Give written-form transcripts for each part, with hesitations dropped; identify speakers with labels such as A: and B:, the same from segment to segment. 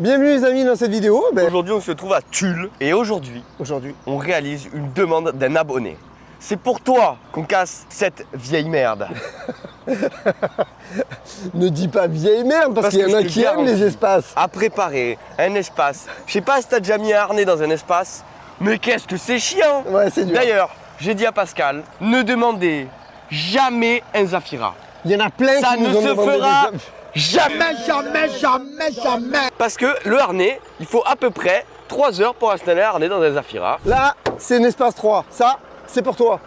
A: Bienvenue les amis dans cette vidéo.
B: Aujourd'hui on se trouve à Tulle et aujourd'hui on réalise une demande d'un abonné. C'est pour toi qu'on casse cette vieille merde.
A: Ne dis pas vieille merde parce qu'il y en a qui aiment les espaces.
B: À préparer un espace. Je sais pas si t'as déjà mis un harnais dans un espace, mais qu'est-ce que c'est chiant.
A: Ouais, c'est dur.
B: D'ailleurs, j'ai dit à Pascal, ne demandez jamais un Zafira.
A: Il y en a plein
B: Ça
A: qui
B: ne
A: nous ont
B: se
A: demandé
B: fera
A: des...
B: jamais. Parce que le harnais, il faut à peu près 3 heures pour installer un harnais dans un Zafira.
A: Là, c'est un espace 3. Ça, c'est pour toi.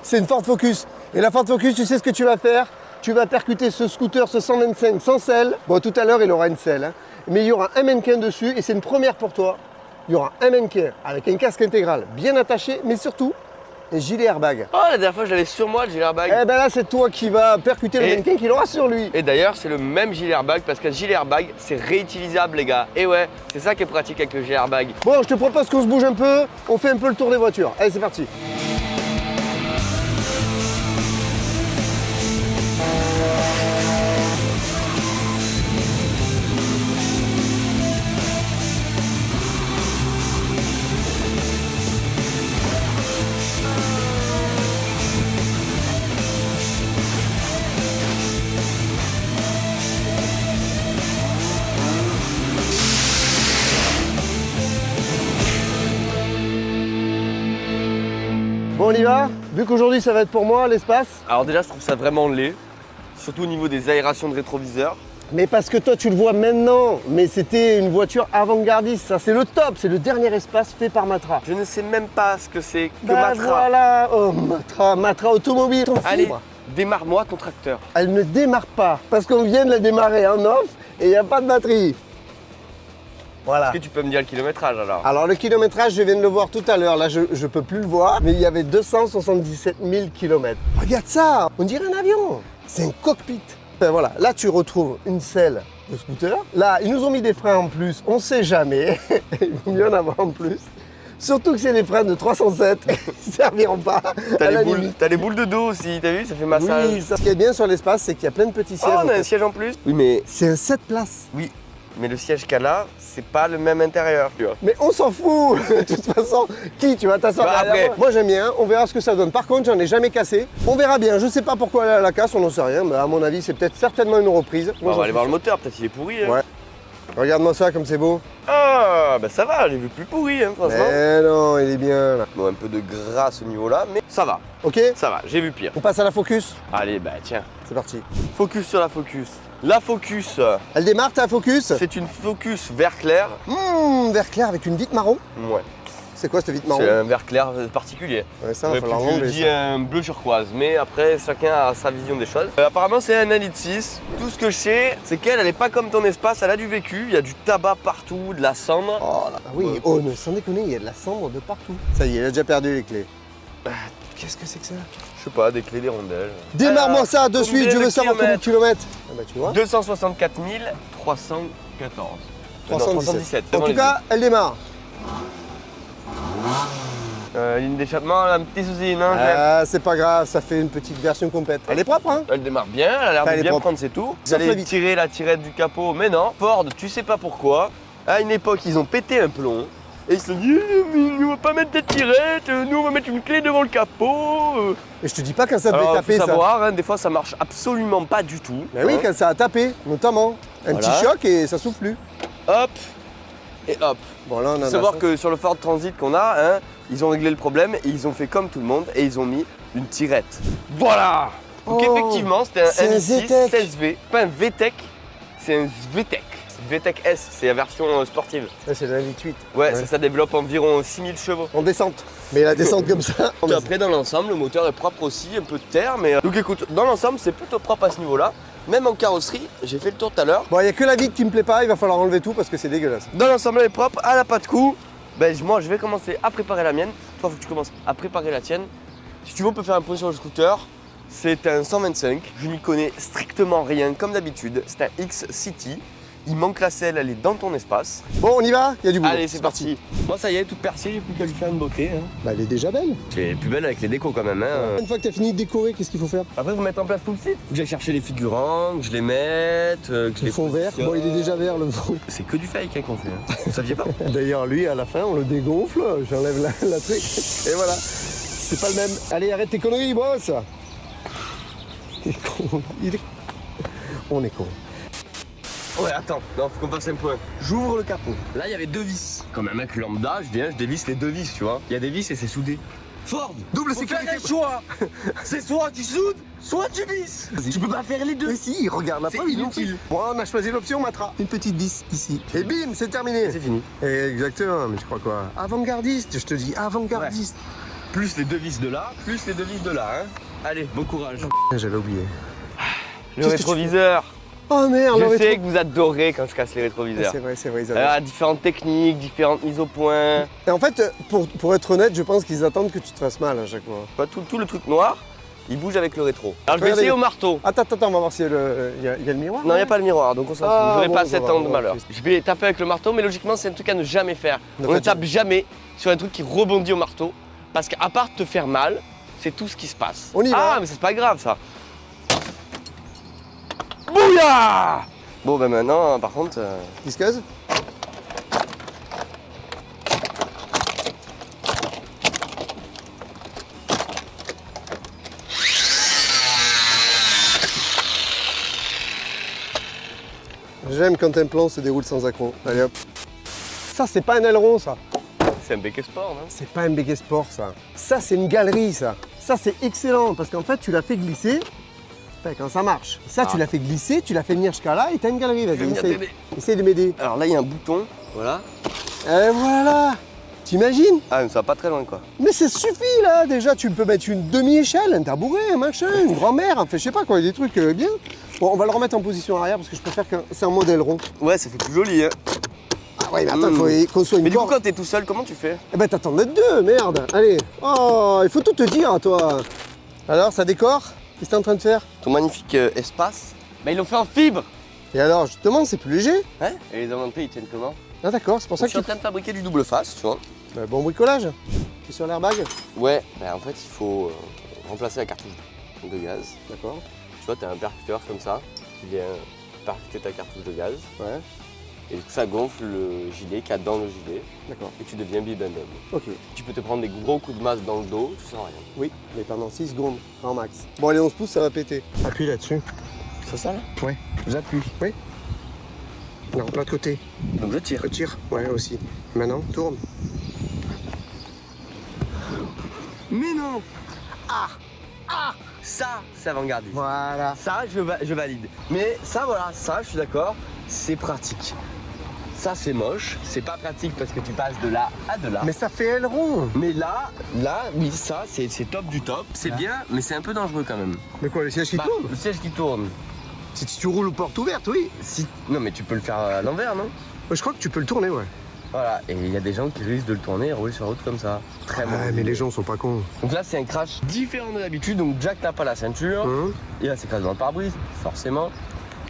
A: C'est une Ford Focus. Et la Ford Focus, tu sais ce que tu vas faire? Tu vas percuter ce scooter, ce 125 sans selle. Bon, tout à l'heure, il aura une selle. Hein. Mais il y aura un mannequin dessus et c'est une première pour toi. Il y aura un mannequin avec un casque intégral bien attaché, mais surtout un gilet airbag.
B: Oh, la dernière fois, je l'avais sur moi, le gilet airbag.
A: Eh ben là, c'est toi qui vas percuter le mannequin qu'il aura sur lui.
B: Et d'ailleurs, c'est le même gilet airbag parce qu'un gilet airbag, c'est réutilisable, les gars. Et ouais, c'est ça qui est pratique avec le gilet airbag.
A: Bon, je te propose qu'on se bouge un peu. On fait un peu le tour des voitures. Allez, c'est parti. Bon, on y va. Vu qu'aujourd'hui ça va être pour moi l'espace.
B: Alors déjà, je trouve ça vraiment laid, surtout au niveau des aérations de rétroviseur.
A: Mais parce que toi tu le vois maintenant, mais c'était une voiture avant-gardiste, ça c'est le top, c'est le dernier espace fait par Matra.
B: Je ne sais même pas ce que c'est que
A: Bah
B: Matra.
A: voilà, oh Matra Automobile.
B: Allez, démarre-moi ton tracteur.
A: Elle ne démarre pas, parce qu'on vient de la démarrer en off et il n'y a pas de batterie. Voilà.
B: Est-ce que tu peux me dire le kilométrage alors?
A: Alors le kilométrage, je viens de le voir tout à l'heure, là je peux plus le voir, mais il y avait 277 000 km. Regarde ça, on dirait un avion, c'est un cockpit. Ben voilà, là tu retrouves une selle de scooter. Là, ils nous ont mis des freins en plus, on sait jamais, il vaut mieux en avoir en plus. Surtout que c'est des freins de 307, ils ne serviront pas.
B: T'as les boules de dos aussi, t'as vu? Ça fait massage.
A: Oui, ça. Ce qui est bien sur l'espace, c'est qu'il y a plein de petits sièges.
B: Oh, on a un siège en plus? Oui, mais
A: c'est un 7 places.
B: oui, mais le siège qu'elle a, c'est pas le même intérieur, tu vois.
A: Mais on s'en fout. De toute façon, qui tu vas t'asseoir
B: Bah,
A: derrière
B: après.
A: moi j'aime bien, on verra ce que ça donne. Par contre, j'en ai jamais cassé. On verra bien, je sais pas pourquoi elle a la casse, on n'en sait rien, mais à mon avis, c'est peut-être certainement une reprise.
B: On va aller voir le moteur, peut-être il est pourri. Hein.
A: Ouais. Regarde-moi ça comme c'est beau.
B: Ah, bah ça va, j'ai vu plus pourri, hein, franchement.
A: Mais non, il est bien là.
B: Bon, un peu de gras à ce niveau-là, mais ça va,
A: Ok,
B: ça va, j'ai vu pire.
A: on passe à la Focus.
B: Allez, bah tiens,
A: C'est parti.
B: focus sur la Focus. La Focus,
A: Elle démarre ta Focus.
B: c'est une Focus vert clair.
A: Vert clair avec une vitre marron.
B: Ouais,
A: C'est quoi cette vitre marron?
B: c'est un vert clair particulier.
A: Ouais, ça va
B: Ouais,
A: falloir
B: je
A: l'enlever.
B: dis
A: ça.
B: un bleu turquoise, mais après chacun a sa vision des choses. Apparemment c'est un 1,6 litre. Tout ce que je sais, c'est qu'elle elle est pas comme ton espace, elle a du vécu, il y a du tabac partout, de la cendre.
A: Oh là, oui, oh, ne sans déconner, il y a de la cendre de partout. Ça y est, elle a déjà perdu les clés. Qu'est-ce que c'est que ça?
B: Je sais pas, des clés, des rondelles.
A: Démarre-moi ça de suite, je veux savoir combien de kilomètres. Ah bah tu vois.
B: 264 314.
A: 317. En
B: devant
A: tout
B: les
A: cas, elle démarre.
B: ligne d'échappement, elle a un petit souci, non?
A: Ah, c'est pas grave, ça fait une petite version complète. Elle est propre, hein?
B: Elle démarre bien, elle a l'air
A: Elle
B: de
A: est
B: bien
A: propre.
B: prendre ses tours. Vous
A: Sauf la
B: allez
A: vitre.
B: tirer la tirette du capot, mais non. Ford, tu sais pas pourquoi. À une époque, ils ont pété un plomb. Et ils se sont dit, nous on va pas mettre de tirette, nous on va mettre une clé devant le capot.
A: Et je te dis pas quand ça devait
B: Alors,
A: taper
B: faut
A: ça.
B: savoir, hein, des fois ça marche absolument pas du tout.
A: Mais oui,
B: Hein.
A: quand ça a tapé, notamment. Un
B: Voilà.
A: petit choc et ça souffle plus.
B: Hop et hop.
A: Bon là, on a
B: Il
A: de
B: faut
A: la
B: savoir
A: chance.
B: que sur le Ford Transit qu'on a, hein, ils ont réglé le problème et ils ont fait comme tout le monde et ils ont mis une tirette. Voilà. Donc
A: Oh,
B: effectivement, c'était
A: c'est un
B: un
A: ZTEC.
B: 1.6 16V, pas un VTEC, c'est un VTEC. VTEC S, c'est la version sportive.
A: Ouais, c'est la 8.
B: Ouais, ça développe environ 6000 chevaux.
A: En descente. Mais la descente comme ça.
B: Et après, dans l'ensemble, le moteur est propre aussi, un peu de terre, mais... Donc écoute, dans l'ensemble, c'est plutôt propre à ce niveau-là. Même en carrosserie, j'ai fait le tour tout à l'heure.
A: Bon, il n'y a que la vitre qui me plaît pas, il va falloir enlever tout parce que c'est dégueulasse.
B: Dans l'ensemble, elle est propre, elle n'a pas de coup. Ben, moi, je vais commencer à préparer la mienne. Toi, il faut que tu commences à préparer la tienne. Si tu veux, on peut faire un point sur le scooter. C'est un 125. Je n'y connais strictement rien, comme d'habitude. C'est un X City. Il manque la selle, elle est dans ton espace.
A: Bon, on y va? Il y a du boulot.
B: Allez, c'est parti. Moi, ça y est, toute percée, j'ai plus qu'à lui faire une beauté. Hein.
A: Bah, elle est déjà belle.
B: C'est plus belle avec les décos quand même. Hein.
A: Une fois que t'as fini de décorer, qu'est-ce qu'il faut faire?
B: Après, vous mettre en place tout le site. Faut que j'aille chercher les figurants, que je les mette, que je
A: Le
B: les
A: fond vert. Bon, il est déjà vert le fond.
B: C'est que du fake hein, qu'on fait. Hein. Vous saviez pas?
A: D'ailleurs, lui, à la fin, on le dégonfle. J'enlève la truc. Et voilà. C'est pas le même. Allez, arrête tes conneries, boss. Il est con. On est con.
B: Ouais, attends, non, faut qu'on fasse un point. J'ouvre le capot. Là, il y avait 2 vis. Comme un mec lambda, je viens, je dévisse les 2 vis, tu vois. Il y a des vis et c'est soudé. Ford,
A: double
B: faut
A: sécurité.
B: faire un choix. C'est soit tu soudes, soit tu visses. Tu peux pas faire les deux.
A: Mais si, regarde,
B: C'est
A: après,
B: inutile.
A: Bon, on a choisi l'option Matra. Une petite vis ici. Et bim, c'est terminé.
B: C'est fini.
A: Exactement, mais tu crois quoi? Avant-gardiste, je te dis, avant-gardiste.
B: Plus les 2 vis de là, plus les 2 vis de là, hein. Allez, bon courage.
A: J'avais oublié.
B: Le rétroviseur.
A: Oh merde,
B: Je sais que vous adorez quand je casse les rétroviseurs.
A: C'est vrai, ils adorent.
B: Différentes techniques, différentes mises au point.
A: Et en fait, pour être honnête, je pense qu'ils attendent que tu te fasses mal à chaque fois.
B: Pas tout le truc noir, il bouge avec le rétro. Alors je vais
A: Regardez.
B: essayer au marteau.
A: Attends, on va voir s'il y a le miroir.
B: Non, il n'y a pas le miroir, donc on s'en fout.
A: Ah,
B: J'aurai
A: bon,
B: pas
A: bon,
B: 7
A: bon,
B: ans de
A: bon,
B: malheur.
A: ok.
B: Je vais taper avec le marteau, mais logiquement, c'est un truc à ne jamais faire.
A: Ne
B: On ne
A: faites
B: tape jamais sur un truc qui rebondit au marteau, parce qu'à part te faire mal, c'est tout ce qui se passe.
A: On y va.
B: Ah, mais c'est pas grave ça. Bouya! Bon, ben maintenant, par contre.
A: Disqueuse. J'aime quand un plan se déroule sans accroc. Allez hop. Ça, c'est pas un aileron, ça.
B: C'est un béquet sport, non?
A: C'est pas un béquet sport, ça. Ça, c'est une galerie, ça. Ça, c'est excellent parce qu'en fait, tu l'as fait glisser. Enfin, quand ça marche. Ça, tu l'as fait glisser, tu l'as fait venir jusqu'à là et t'as une galerie.
B: Je vais
A: Vas-y,
B: venir t'aider.
A: essaye de m'aider.
B: Alors là, il y a un bouton, voilà.
A: Et voilà. T'imagines?
B: Ah, mais ça va pas très loin, quoi.
A: Mais ça suffit, là, déjà. Tu peux mettre une demi-échelle, un tabouret, un machin, une grand-mère. Enfin, je sais pas quoi, des trucs bien. Bon, on va le remettre en position arrière parce que je préfère que c'est un modèle rond.
B: Ouais, ça fait plus joli, hein.
A: Ah ouais, mais attends, il faut qu'on soit une
B: Mais du coup,
A: corde.
B: quand t'es tout seul, comment tu fais?
A: Eh ben, t'attends d'être deux, merde. Allez. Oh, il faut tout te dire, toi. Alors, ça décore? Qu'est-ce que t'es en train de faire?
B: Ton magnifique espace. Bah, ils l'ont fait en fibre.
A: Et alors, justement, c'est plus léger.
B: Ouais. Et les avantages, ils tiennent comment?
A: Ah, d'accord, c'est pour ça
B: Je
A: que
B: suis en train de fabriquer du double face, tu vois.
A: Bon bricolage. C'est sur l'airbag?
B: Ouais, bah en fait, il faut remplacer la cartouche de gaz.
A: D'accord.
B: Tu vois, tu as un percuteur comme ça qui vient percuter ta cartouche de gaz.
A: Ouais,
B: Et du coup, ça gonfle le gilet qu'il y a dans le gilet
A: d'accord.
B: et tu deviens bibendum.
A: Ok.
B: Tu peux te prendre des gros coups de masse dans le dos, tu sens rien.
A: Oui, mais pendant 6 secondes, en max. Bon, allez, 11 pouces, ça va péter. Appuie là-dessus.
B: C'est ça là?
A: Ouais.
B: J'appuie.
A: Oui. Non, de l'autre côté.
B: Donc je tire.
A: Retire. Ouais, aussi. Maintenant, tourne.
B: Mais non! Ça, c'est avant-gardiste.
A: Voilà.
B: Ça, je valide. Mais ça, voilà, ça, je suis d'accord, c'est pratique. Ça, c'est moche, c'est pas pratique parce que tu passes de là à de là.
A: Mais ça fait aileron.
B: Mais là, oui, ça, c'est top du top. C'est bien, mais c'est un peu dangereux quand même.
A: Mais quoi, le siège qui
B: Bah,
A: tourne?
B: le siège qui tourne.
A: Si tu roules aux portes ouvertes, oui.
B: Si... Non, mais tu peux le faire à l'envers, non?
A: Je crois que tu peux le tourner, ouais.
B: Voilà, et il y a des gens qui risquent de le tourner et rouler sur la route comme ça. Très bon.
A: Ouais, mais les gens sont pas cons.
B: Donc là, c'est un crash différent de d'habitude. Donc Jack n'a pas la ceinture. Et là, c'est crash dans le pare-brise, forcément.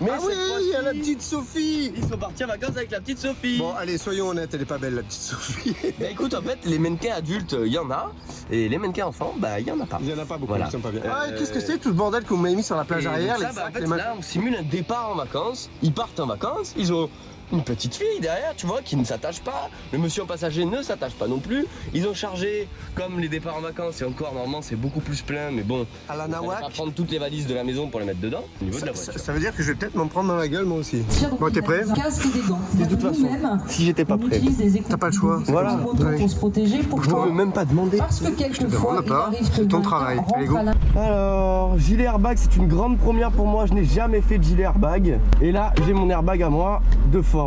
B: Mais
A: Ah oui, il y a la petite Sophie.
B: Ils sont partis en vacances avec la petite Sophie.
A: Bon, allez, soyons honnêtes, elle est pas belle, la petite Sophie.
B: Bah écoute, en fait, les mannequins adultes, il y en a. Et les mannequins enfants, bah il y en a pas.
A: Il y en a pas beaucoup,
B: Voilà.
A: ils sont pas bien. Ah, qu'est-ce que c'est tout ce bordel qu'on m'a mis sur la plage
B: Et
A: arrière,
B: donc
A: les
B: ça, bah,
A: sacs,
B: en fait,
A: les
B: là, on simule un départ en vacances. Ils partent en vacances, ils ont une petite fille derrière, tu vois, qui ne s'attache pas. Le monsieur en passager ne s'attache pas non plus. Ils ont chargé, comme les départs en vacances, et encore, normalement, c'est beaucoup plus plein, mais bon.
A: à la
B: On va
A: Nawak.
B: pas prendre toutes les valises de la maison pour les mettre dedans, au niveau de la voiture.
A: Ça veut dire que je vais peut-être m'en prendre dans la gueule, moi aussi. Bon, t'es prêt?
C: Casque et des gants.
B: De toute façon, si j'étais pas prêt,
A: T'as pas le choix.
B: Voilà.
C: Pour se protéger.
B: je
C: Pourquoi?
B: peux même pas demander.
C: Parce que quelquefois,
A: demande
C: il
A: pas.
C: arrive que
A: C'est ton
C: le
A: travail.
C: rentre
A: Allez, go.
C: à la-
B: Alors, gilet airbag, c'est une grande première pour moi. Je n'ai jamais fait de gilet airbag. Et là, j'ai mon airbag à moi de Ford.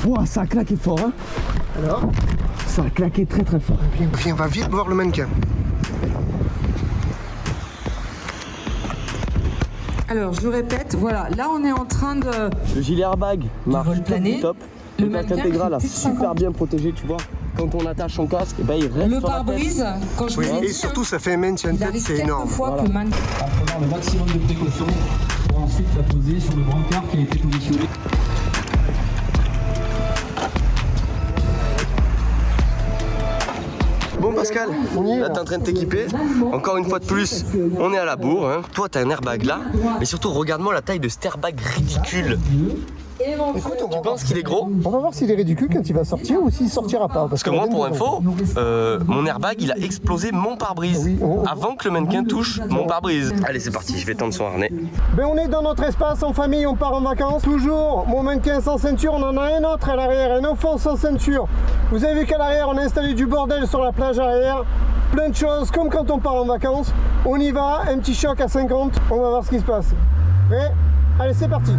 B: Ouah, ça a claqué fort, hein.
A: Alors,
B: Ça a claqué très très fort.
A: viens, on va vite voir le mannequin.
C: Alors, je le répète, voilà, là on est en train de...
B: Le gilet airbag marche
C: vol plané.
B: top.
C: Le
B: Le casque
C: mannequin,
B: intégral
C: il
B: a
C: fait plus de 50.
B: super bien protégé, tu vois. Quand on attache son casque, et ben il reste
C: Le
B: sur la tête.
C: pare-brise, quand je
A: Oui,
C: vous ai
A: et
C: dit,
A: surtout, ça fait un maintien de
C: il
A: tête,
C: arrive
A: c'est
C: quelques
A: énorme.
C: fois
B: Voilà.
C: que le mannequin...
D: en prenant le maximum de précautions pour ensuite la poser sur le brancard qui a été positionné.
B: Bon Pascal, là t'es en train de t'équiper. Encore une fois de plus, on est à la bourre. Hein. Toi t'as un airbag là, mais surtout regarde-moi la taille de cet airbag ridicule.
A: Écoute, on
B: Tu penses qu'il est gros?
A: On va voir s'il est ridicule quand il va sortir ou s'il sortira pas.
B: Parce que moi, pour info, mon airbag, il a explosé mon pare-brise avant que le mannequin touche mon pare-brise. Allez, c'est parti, je vais tendre son harnais.
A: Ben on est dans notre espace en famille, on part en vacances. Toujours, mon mannequin sans ceinture, on en a un autre à l'arrière, un au fond sans ceinture. Vous avez vu qu'à l'arrière, on a installé du bordel sur la plage arrière. Plein de choses, comme quand on part en vacances. On y va, un petit choc à 50, on va voir ce qui se passe. Prêt? Allez, c'est parti.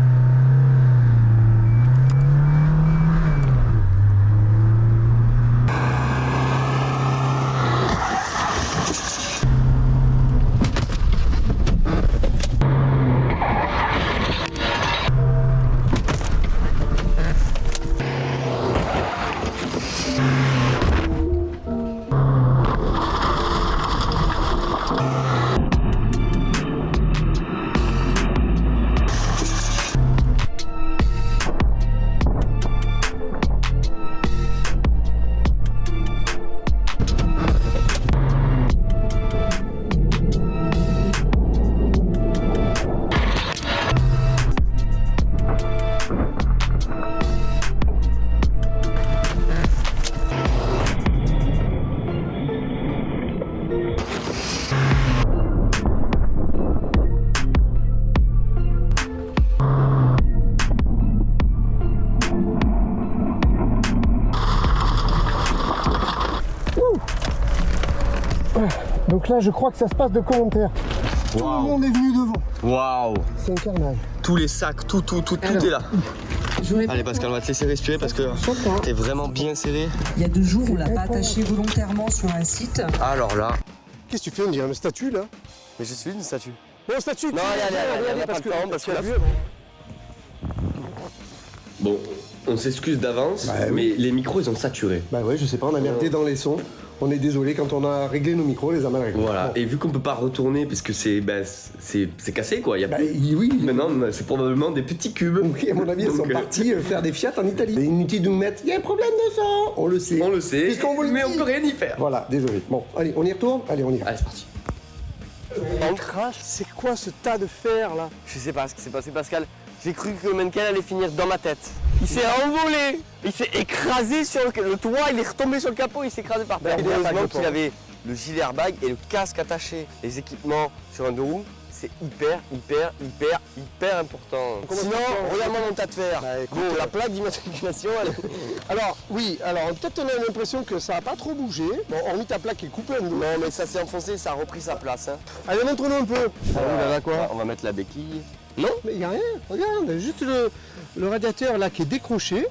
A: Donc là, je crois que ça se passe de commentaires. Tout le monde est venu devant.
B: Waouh!
A: C'est un carnage.
B: Tous les sacs, tout est là. Allez Pascal, on va te laisser respirer parce que t'es vraiment bien serré.
C: Il y a 2 jours, on l'a pas attaché volontairement sur un site.
B: Alors là,
A: Qu'est-ce que tu fais? On dirait une statue là.
B: mais je suis une statue.
A: Non, statue.
B: Non, allez, on n'a pas le temps parce que là... Bon, on s'excuse d'avance,
A: Bah oui.
B: mais les micros ils ont saturé.
A: Bah ouais, je sais pas, on a merdé dans les sons. On est désolé, quand on a réglé nos micros, on les a mal réglés.
B: Voilà,
A: Bon.
B: et vu qu'on peut pas retourner parce que c'est cassé quoi, il y a
A: Bah
B: plus...
A: oui.
B: Maintenant c'est probablement des petits cubes.
A: Oui, à mon avis, ils sont
B: Donc,
A: partis faire des Fiat en Italie. C'est inutile de nous mettre, il y a un problème de son. On le sait.
B: On le sait,
A: Puisqu'on vous le
B: mais
A: dit.
B: on peut rien y faire.
A: Voilà, désolé. Bon, allez, on y retourne? Allez, on y va.
B: Allez, c'est parti.
A: On crache. C'est quoi ce tas de fer là?
B: Je sais pas ce qui s'est passé Pascal, j'ai cru que le mannequin allait finir dans ma tête. Il s'est envolé, il s'est écrasé sur le toit, il est retombé sur le capot, il s'est écrasé par terre.
A: Ben,
B: Heureusement
A: je
B: qu'il
A: pense.
B: avait le gilet airbag et le casque attaché. Les équipements sur un deux roues, c'est hyper important. Sinon, regarde-moi mon tas de fer.
A: Bah, écoute,
B: Bon, la plaque d'immatriculation, elle...
A: Alors, oui, alors peut-être on a l'impression que ça a pas trop bougé. Bon, hormis ta plaque qui est coupée.
B: Non mais ça s'est enfoncé, ça a repris sa place. Hein.
A: Allez, montre-nous un peu.
B: On va mettre la béquille. Non?
A: Mais il n'y a rien, regarde, juste le radiateur là qui est décroché.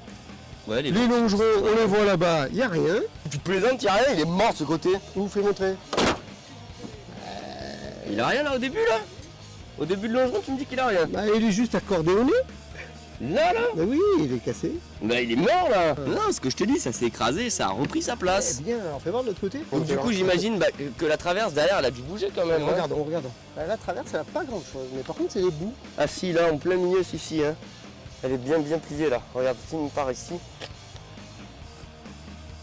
B: Ouais,
A: Les longerons, on les voit là-bas, il n'y a rien.
B: Tu te plaisantes, y'a rien, il est mort de ce côté.
A: Vous faites montrer.
B: Il a rien là au début là? Au début de l'ongeron, tu me dis qu'il a rien.
A: Bah, il est juste accordéoné.
B: Là
A: Bah oui, il est cassé.
B: Bah il est mort là. Non, ce que je te dis, ça s'est écrasé, ça a repris sa place.
A: Eh bien, alors fais voir de l'autre côté.
B: Donc du coup, j'imagine que la traverse derrière, elle a dû bouger quand même. hein.
A: Regardons. Bah, la traverse, elle n'a pas grand-chose, mais par contre, c'est les bouts.
B: Ah si, là, en plein milieu, si, hein. Elle est bien pliée là. Regarde, si on part ici.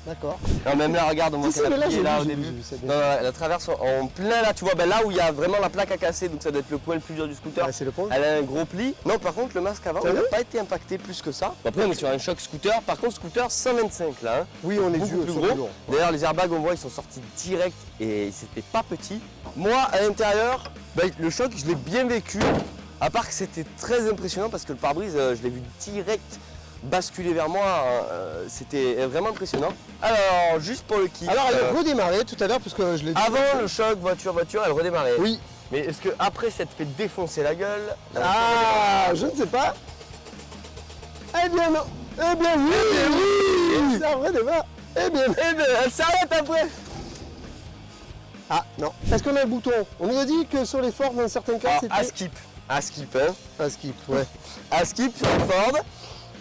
A: D'accord.
B: Non, même là, regarde, on voit
A: Si,
B: qu'elle
A: mais
B: a
A: là,
B: plié
A: j'ai
B: là
A: vu,
B: au
A: j'ai
B: début.
A: vu, c'est
B: Non,
A: bien.
B: non, la traverse en plein là, tu vois, ben là où il y a vraiment la plaque à casser, donc ça doit être le point le plus dur du scooter.
A: Ouais, c'est le point.
B: Elle a un gros pli. Non, par contre, le masque avant,
A: T'as
B: il n'a
A: vu
B: pas été impacté plus que ça. Après, on est sur un choc scooter. Par contre, scooter 125 là. Hein.
A: Oui, on est
B: Beaucoup
A: dû
B: plus
A: sur
B: gros.
A: le lourd.
B: D'ailleurs, les airbags, on voit, ils sont sortis direct et c'était pas petit. Moi, à l'intérieur, ben, le choc, je l'ai bien vécu. À part que c'était très impressionnant parce que le pare-brise, je l'ai vu direct basculer vers moi. C'était vraiment impressionnant. Alors, juste pour le kiff.
A: Alors, elle a redémarré tout à l'heure, parce que je l'ai dit.
B: Avant le choc voiture, elle redémarrait.
A: Oui.
B: Mais est-ce que après ça te fait défoncer la gueule?
A: Ah, je ne sais pas. Eh bien non. Eh bien oui, ça redémarre. Eh bien,
B: elle s'arrête après.
A: ah non. Est-ce qu'on a un bouton? On nous a dit que sur les Ford, dans certains cas, c'était...
B: À skip. À skip, hein.
A: À skip, ouais.
B: À skip sur le Ford,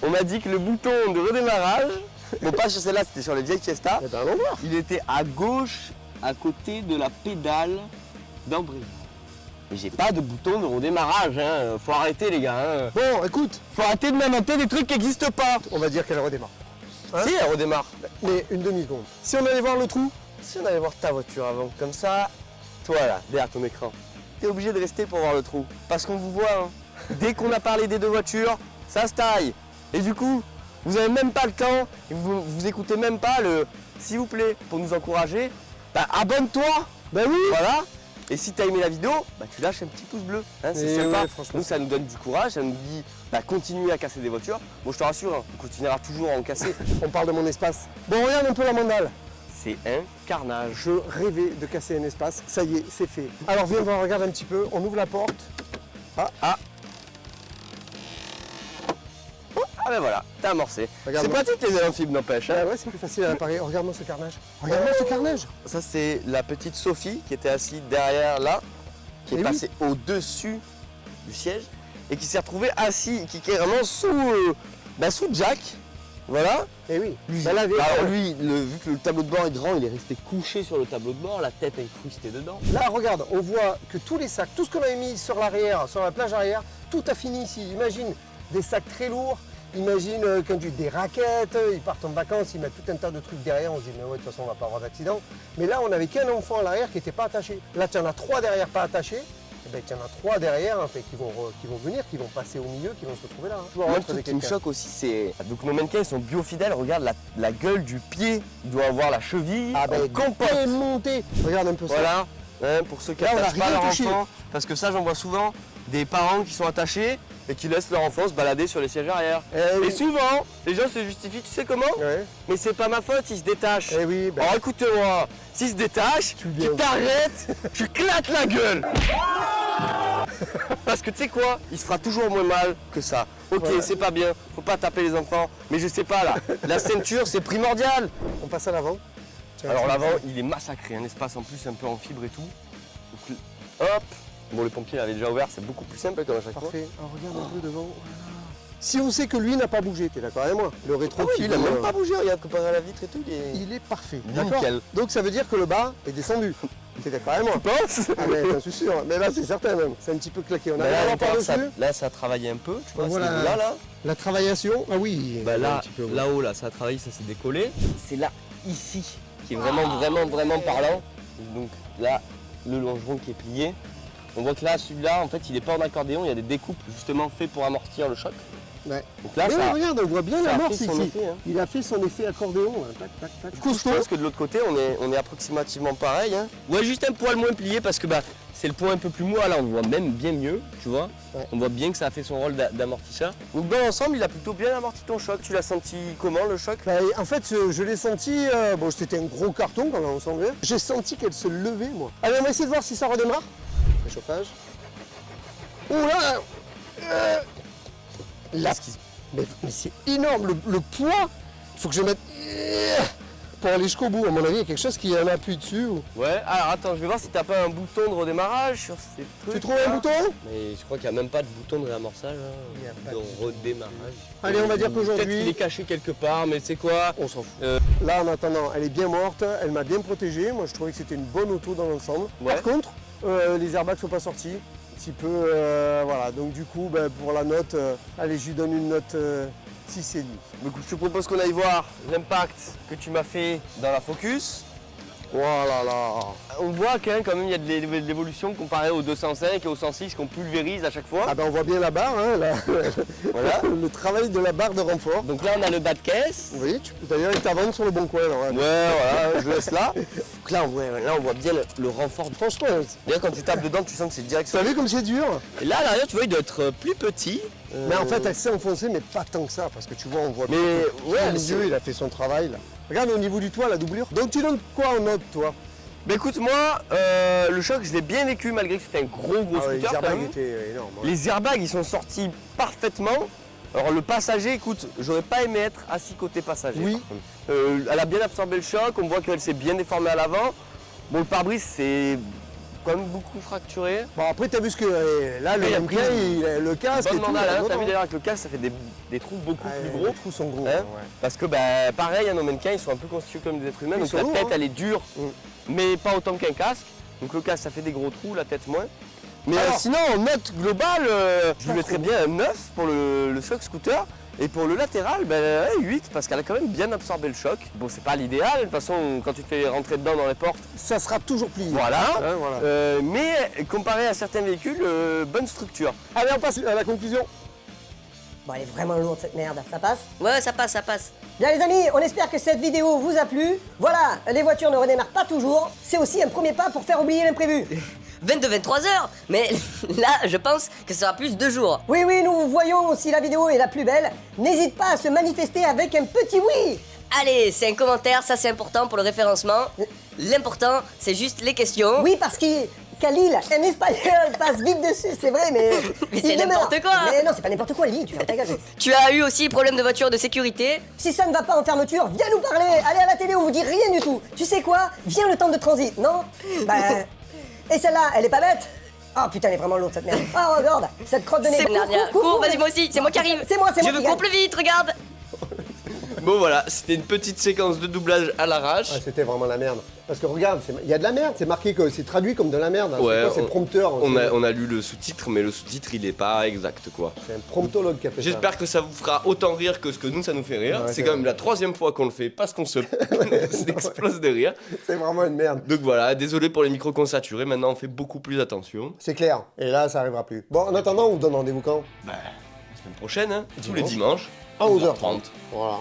B: on m'a dit que le bouton de redémarrage, bon pas sur celle-là, c'était sur les vieilles Fiesta,
A: Eh ben, allons voir.
B: il était à gauche, à côté de la pédale d'embrayage. Mais j'ai pas de bouton de redémarrage, hein. Faut arrêter les gars, hein.
A: Bon, écoute,
B: Faut arrêter de m'inventer des trucs qui n'existent pas.
A: on va dire qu'elle redémarre. Hein?
B: Si, elle redémarre.
A: Mais une demi-seconde. Si on allait voir le trou,
B: Si on allait voir ta voiture avant, comme ça, toi là, derrière ton écran, t'es obligé de rester pour voir le trou. Parce qu'on vous voit, hein. Dès qu'on a parlé des deux voitures, ça se taille. Et du coup, vous avez même pas le temps, et vous écoutez même pas le s'il vous plaît, pour nous encourager, bah abonne-toi.
A: ben oui.
B: Voilà. Et si t'as aimé la vidéo, bah tu lâches un petit pouce bleu. Hein, c'est
A: Et
B: sympa.
A: ouais, franchement.
B: Nous, ça nous donne du courage, ça nous dit bah continuez à casser des voitures. Bon, je te rassure, hein, on continuera toujours à en casser.
A: On parle de mon espace. Bon, regarde un peu la mandale.
B: C'est un carnage.
A: Je rêvais de casser un espace. Ça y est, c'est fait. Alors viens voir, regarde un petit peu. On ouvre la porte.
B: Ah ben voilà, t'as amorcé. C'est
A: Regarde-moi.
B: pratique les amphibies n'empêche. Hein.
A: Ah ouais, c'est plus facile à réparer. Regarde-moi ce carnage. Regarde-moi ce carnage.
B: Ça c'est la petite Sophie qui était assise derrière là, qui est
A: Eh oui.
B: passée au-dessus du siège et qui s'est retrouvée assise, qui est vraiment sous Jack. Voilà.
A: Eh oui.
B: Lui,
A: Ben, la vieille-
B: alors lui, vu que le tableau de bord est grand, il est resté couché sur le tableau de bord, la tête incrustée dedans.
A: Là, regarde, on voit que tous les sacs, tout ce qu'on avait mis sur l'arrière, sur la plage arrière, tout a fini ici. Imagine des sacs très lourds. Imagine conduire des raquettes, ils partent en vacances, ils mettent tout un tas de trucs derrière, on se dit mais ouais, de toute façon on va pas avoir d'accident. Mais là on avait qu'un enfant à l'arrière qui n'était pas attaché. Là tu en as 3 derrière pas attachés, et ben tu en as 3 derrière en fait, qui vont venir, qui vont passer au milieu, qui vont se retrouver là. Hein.
B: Moi, le truc qui me choque aussi, c'est. Donc, nos mannequins, ils sont biofidèles. Regarde la gueule du pied. Il doit avoir la cheville.
A: Ah ben
B: en compote.
A: démonté. Regarde un peu ça.
B: Voilà. Hein, pour ceux qui
A: Là, on a
B: n'attachent pas
A: rien
B: leur
A: touché.
B: enfant. Parce que ça, j'en vois souvent des parents qui sont attachés et qui laissent leur enfant se balader sur les sièges arrière.
A: Eh
B: Et
A: oui.
B: souvent, les gens se justifient, tu sais comment?
A: Ouais.
B: Mais c'est pas ma faute, ils se détachent.
A: Eh oui, ben,
B: Alors écoute-moi, s'ils se détachent,
A: Tu le
B: tu
A: dis, ouais.
B: t'arrêtes, tu claques la gueule. Parce que tu sais quoi, il se fera toujours moins mal que ça. Ok,
A: Voilà.
B: c'est pas bien, faut pas taper les enfants, mais je sais pas là, la ceinture c'est primordial.
A: on passe à l'avant. Tiens,
B: Alors
A: tu-
B: l'avant, il est massacré, un espace en plus un peu en fibre et tout. Donc, hop, bon les pompiers l'avaient déjà ouvert, c'est beaucoup plus simple comme à chaque fois.
A: Parfait. Alors regarde un peu devant. Voilà. Si on sait que lui n'a pas bougé, t'es d'accord avec moi? Le rétro
B: Ah oui,
A: qui
B: il a
A: vaut,
B: même pas bougé, regarde, comparé à la vitre et tout,
A: il est parfait.
B: Nickel.
A: D'accord. Donc ça veut dire que le bas est descendu. T'es d'accord avec moi?
B: penses.
A: Ah mais j'en suis sûr. Mais là c'est certain même. C'est un petit peu claqué. On a
B: Là,
A: vraiment par
B: ça,
A: dessus.
B: là, ça a travaillé un peu, tu vois,
A: Voilà.
B: ce niveau-là,
A: La travaillation. Ah oui.
B: Bah
A: un
B: là,
A: petit peu, ouais.
B: là-haut, là, ça a travaillé, ça s'est décollé. C'est là, ici, qui est vraiment parlant. Donc là, le longeron qui est plié. On voit que là, celui-là, en fait, il n'est pas en accordéon, il y a des découpes justement faites pour amortir le choc.
A: Ouais.
B: Donc là,
A: Mais
B: ça,
A: regarde, on voit bien
B: ça
A: la
B: a
A: morse
B: fait son
A: ici.
B: effet, hein.
A: Il a fait son effet accordéon. Hein. Tac, tac, tac.
B: Du coup, je pense que de l'autre côté, on est approximativement pareil. Hein. Ouais, juste un poil moins plié parce que bah, c'est le point un peu plus mou. Là, on voit même bien mieux, tu vois.
A: Ouais.
B: On voit bien que ça a fait son rôle d'amortisseur. Donc dans l'ensemble, il a plutôt bien amorti ton choc. Tu l'as senti comment le choc?
A: Bah, en fait, je l'ai senti. Bon, c'était un gros carton quand on s'en vient. J'ai senti qu'elle se levait, moi. Allez, on va essayer de voir si ça redémarre. Le chauffage. Oh là Là, mais c'est énorme, le poids. Il faut que je mette pour aller jusqu'au bout. À mon avis, il y a quelque chose qui en appuie dessus.
B: Ouais, alors attends, je vais voir si t'as pas un bouton de redémarrage sur ces trucs.
A: Tu trouves un bouton?
B: Mais je crois qu'il n'y a même pas de bouton de réamorçage, hein,
A: Il y a pas
B: de
A: de
B: redémarrage.
A: Allez, on va dire qu'aujourd'hui-
B: Peut-être qu'il est caché quelque part, mais c'est quoi?
A: On s'en fout. Là, en attendant, elle est bien morte, elle m'a bien protégé. Moi, je trouvais que c'était une bonne auto dans l'ensemble.
B: Ouais.
A: Par contre, les airbags ne sont pas sortis. Un petit peu, voilà. Donc, du coup, ben, pour la note, allez, je lui donne une note 6,5.
B: Du coup, je te propose qu'on aille voir l'impact que tu m'as fait dans la Focus.
A: Oh là là.
B: On voit quand même il y a de l'évolution comparé au 205 et au 106 qu'on pulvérise à chaque fois.
A: Ah ben, on voit bien la barre, hein, là.
B: Voilà.
A: Le travail de la barre de renfort.
B: Donc là, on a le bas de caisse.
A: Oui, d'ailleurs, il t'avance sur le bon coin. Alors,
B: Ouais, voilà, je laisse là. Donc là, on voit bien le renfort.
A: franchement,
B: D'ailleurs, quand tu tapes dedans, tu sens que c'est direct.
A: tu as vu comme c'est dur?
B: Et là, à l'arrière, tu vois, il doit être plus petit.
A: Mais en fait, elle s'est enfoncée, mais pas tant que ça, parce que tu vois, on voit
B: Mais,
A: bien que
B: ouais,
A: le
B: c'est-
A: milieu, il a fait son travail, là. Regarde au niveau du toit, la doublure. Donc, tu donnes quoi en note, toi?
B: Bah écoute, moi, le choc, je l'ai bien vécu malgré que c'était un gros
A: Ah ouais, les
B: scooter. quand
A: airbags
B: même.
A: étaient énormes. Ouais.
B: Les airbags, ils sont sortis parfaitement. Alors le passager, écoute, j'aurais pas aimé être assis côté passager.
A: Oui.
B: Par contre. Elle a bien absorbé le choc, on voit qu'elle s'est bien déformée à l'avant. Bon, le pare-brise c'est quand même beaucoup fracturé.
A: Bon, après, t'as vu ce que. Là, le
B: Oui,
A: mannequin, le casque.
B: Bonne
A: et tout,
B: mandale, hein,
A: non,
B: t'as vu
A: non.
B: d'ailleurs avec le casque ça fait des trous beaucoup plus gros.
A: Les trous sont gros.
B: Hein,
A: ouais.
B: Parce que pareil, nos mannequins ils sont un peu constitués comme des êtres humains,
A: Ils
B: donc
A: sont
B: la
A: lourds,
B: tête
A: hein.
B: elle est dure, mais pas autant qu'un casque. Donc le casque ça fait des gros trous, la tête moins. Mais
A: Alors,
B: sinon en note globale, je lui mettrais bien un 9 pour le choc scooter. Et pour le latéral, 8 parce qu'elle a quand même bien absorbé le choc. Bon c'est pas l'idéal, de toute façon quand tu te fais rentrer dedans dans les portes,
A: Ça sera toujours plié.
B: voilà.
A: Hein, voilà.
B: Mais comparé à certains véhicules, bonne structure.
A: Allez, on passe à la conclusion.
E: Bon, elle est vraiment lourde cette merde, ça passe?
F: Ouais, ça passe, ça passe.
E: Bien les amis, on espère que cette vidéo vous a plu. Voilà, les voitures ne redémarrent pas toujours. C'est aussi un premier pas pour faire oublier l'imprévu.
F: 22-23 heures. Mais là, je pense que ce sera plus 2 jours.
E: Oui, nous voyons si la vidéo est la plus belle. N'hésite pas à se manifester avec un petit oui.
F: Allez, c'est un commentaire, ça c'est important pour le référencement. L'important, c'est juste les questions.
E: Oui, parce qu'Khalil, un espagnol, passe vite dessus, c'est vrai, mais...
F: Mais
E: il
F: c'est
E: demeure.
F: n'importe quoi.
E: Mais non, c'est pas n'importe quoi, Lily, tu fermes ta gueule.
F: Tu as eu aussi problème de voiture de sécurité.
E: Si ça ne va pas en fermeture, viens nous parler. Allez à la télé, on vous dit rien du tout. Tu sais quoi? Viens le temps de transit, non? Et celle-là, elle est pas bête? Oh putain, elle est vraiment lourde cette merde. Oh regarde, cette crotte de nez.
F: C'est Narnia. Cours, vas-y, moi aussi, c'est moi qui arrive.
E: C'est moi
F: Je
E: qui
F: veux
E: gagne.
F: qu'on plus vite, regarde.
B: Bon voilà, c'était une petite séquence de doublage à l'arrache.
A: Ah, c'était vraiment la merde. Parce que regarde, il y a de la merde, c'est marqué que c'est traduit comme de la merde. Hein.
B: Ouais,
A: C'est quoi, c'est prompteur.
B: on a lu le sous-titre, mais le sous-titre il est pas exact quoi.
A: C'est un promptologue qui a fait ça.
B: J'espère que ça vous fera autant rire que ce que nous ça nous fait rire.
A: Ouais,
B: c'est
A: c'est
B: quand
A: vrai.
B: même la 3e fois qu'on le fait parce qu'on se explose de rire.
A: C'est vraiment une merde.
B: Donc voilà, désolé pour les micros qu'on saturés, maintenant on fait beaucoup plus attention.
A: C'est clair. Et là, ça arrivera plus. Bon, en attendant, on vous donne rendez-vous quand?
B: La semaine prochaine, hein, tous les
A: Dimanche.
B: dimanches,
A: À 11h30. Voilà.